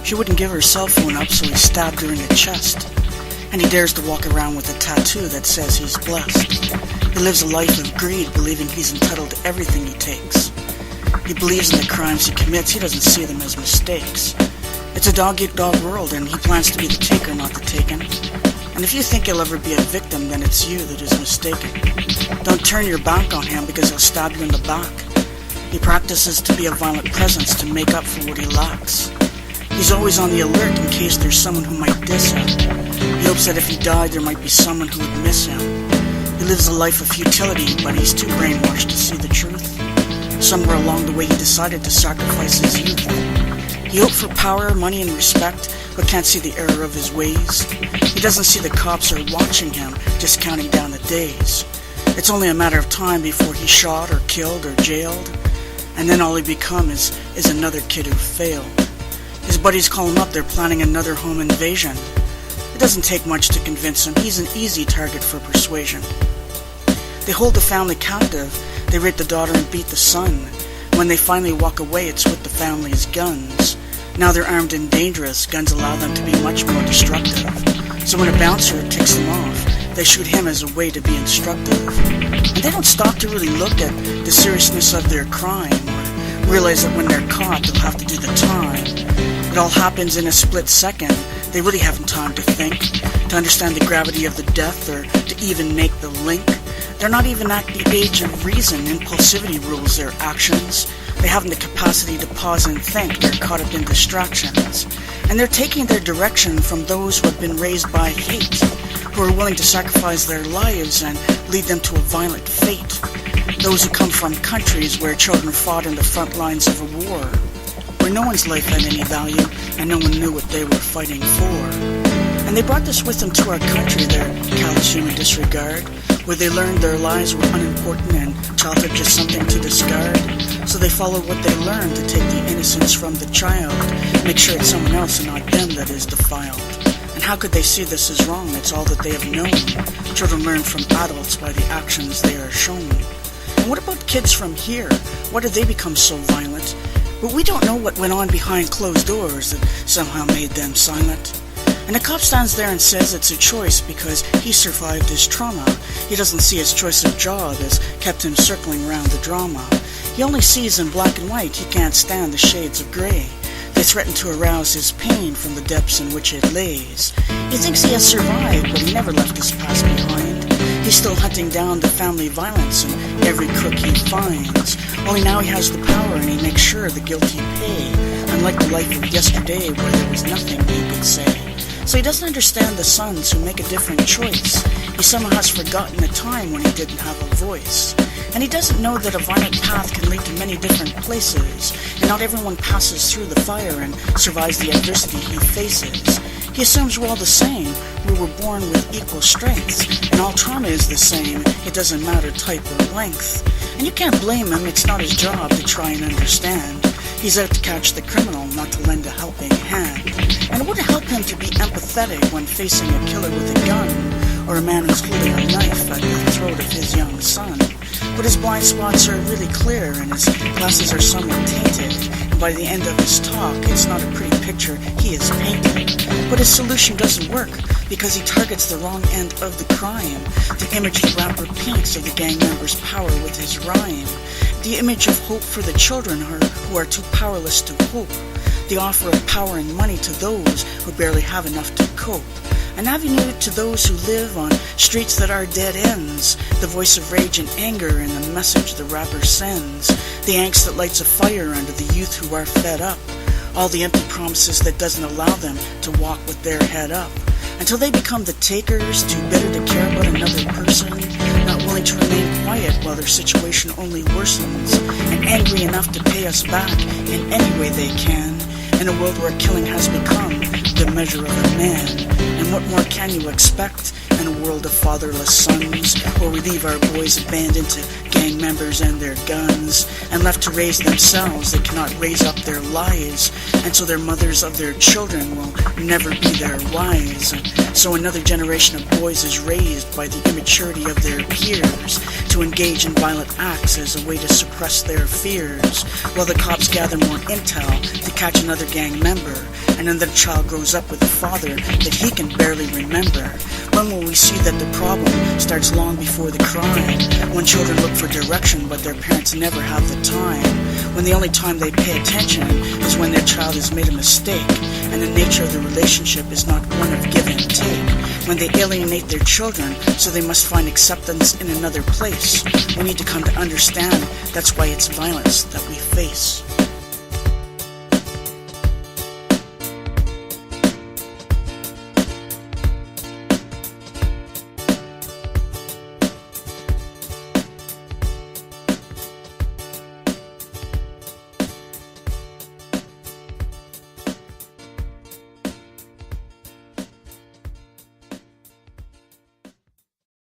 She wouldn't give her cell phone up, so he stabbed her in the chest. And he dares to walk around with a tattoo that says he's blessed. He lives a life of greed, believing he's entitled to everything he takes. He believes in the crimes he commits, he doesn't see them as mistakes. It's a dog-eat-dog world, and he plans to be the taker, not the taken. And if you think you'll ever be a victim, then it's you that is mistaken. Don't turn your back on him, because he'll stab you in the back. He practices to be a violent presence to make up for what he lacks. He's always on the alert in case there's someone who might diss him. He hopes that if he died, there might be someone who would miss him. He lives a life of futility, but he's too brainwashed to see the truth. Somewhere along the way he decided to sacrifice his youth. He hoped for power, money, and respect, but can't see the error of his ways. He doesn't see the cops are watching him, just counting down the days. It's only a matter of time before he's shot or killed or jailed, and then all he becomes is another kid who failed. His buddies call him up, they're planning another home invasion. It doesn't take much to convince him, he's an easy target for persuasion. They hold the family captive, they rape the daughter and beat the son. When they finally walk away, it's with the family's guns. Now they're armed and dangerous, guns allow them to be much more destructive. So when a bouncer ticks them off, they shoot him as a way to be instructive. And they don't stop to really look at the seriousness of their crime, or realize that when they're caught, they'll have to do the time. It all happens in a split second. They really haven't time to think, to understand the gravity of the death, or to even make the link. They're not even at the age of reason. Impulsivity rules their actions. They haven't the capacity to pause and think. They're caught up in distractions. And they're taking their direction from those who have been raised by hate, who are willing to sacrifice their lives and lead them to a violent fate. Those who come from countries where children fought in the front lines of a war, where no one's life had any value and no one knew what they were fighting for. And they brought this with them to our country, their callous human disregard, where they learned their lives were unimportant and childhood just something to discard. So they followed what they learned to take the innocence from the child, make sure it's someone else and not them that is defiled. And how could they see this as wrong? It's all that they have known. Children learn from adults by the actions they are shown. And what about kids from here? Why did they become so violent? But we don't know what went on behind closed doors that somehow made them silent. And the cop stands there and says it's a choice because he survived his trauma. He doesn't see his choice of job has kept him circling around the drama. He only sees in black and white, he can't stand the shades of gray. They threaten to arouse his pain from the depths in which it lays. He thinks he has survived, but he never left his past behind. He's still hunting down the family violence and every crook he finds. Only now he has the power and he makes sure the guilty pay, unlike the life of yesterday where there was nothing he could say. So he doesn't understand the sons who make a different choice. He somehow has forgotten a time when he didn't have a voice. And he doesn't know that a violent path can lead to many different places, and not everyone passes through the fire and survives the adversity he faces. He assumes we're all the same, we were born with equal strengths, and all trauma is the same, it doesn't matter type or length. And you can't blame him, it's not his job to try and understand. He's out to catch the criminal, not to lend a helping hand. And it wouldn't help him to be empathetic when facing a killer with a gun, or a man who's holding a knife at the throat of his young son. But his blind spots are really clear, and his glasses are somewhat tainted. And by the end of his talk, it's not a pretty picture he has painted. But his solution doesn't work, because he targets the wrong end of the crime. The image the rapper paints of the gang member's power with his rhyme. The image of hope for the children who are too powerless to hope. The offer of power and money to those who barely have enough to cope. An avenue to those who live on streets that are dead ends. The voice of rage and anger in the message the rapper sends. The angst that lights a fire under the youth who are fed up. All the empty promises that doesn't allow them to walk with their head up. Until they become the takers, too bitter to care about another person, not willing to remain quiet while their situation only worsens, and angry enough to pay us back in any way they can, in a world where killing has become the measure of a man. And what more can you expect in a world of fatherless sons, where we leave our boys abandoned to gang members and their guns, and left to raise themselves? They cannot raise up their lives, and so their mothers of their children will never be their wives. So another generation of boys is raised by the immaturity of their peers to engage in violent acts as a way to suppress their fears, while the cops gather more intel to catch another gang member. and then the child grows up with a father that he can barely remember? When will we see that the problem starts long before the crime? When children look for direction but their parents never have the time? When the only time they pay attention is when their child has made a mistake, and the nature of the relationship is not one of give and take? When they alienate their children, so they must find acceptance in another place. We need to come to understand that's why it's violence that we face.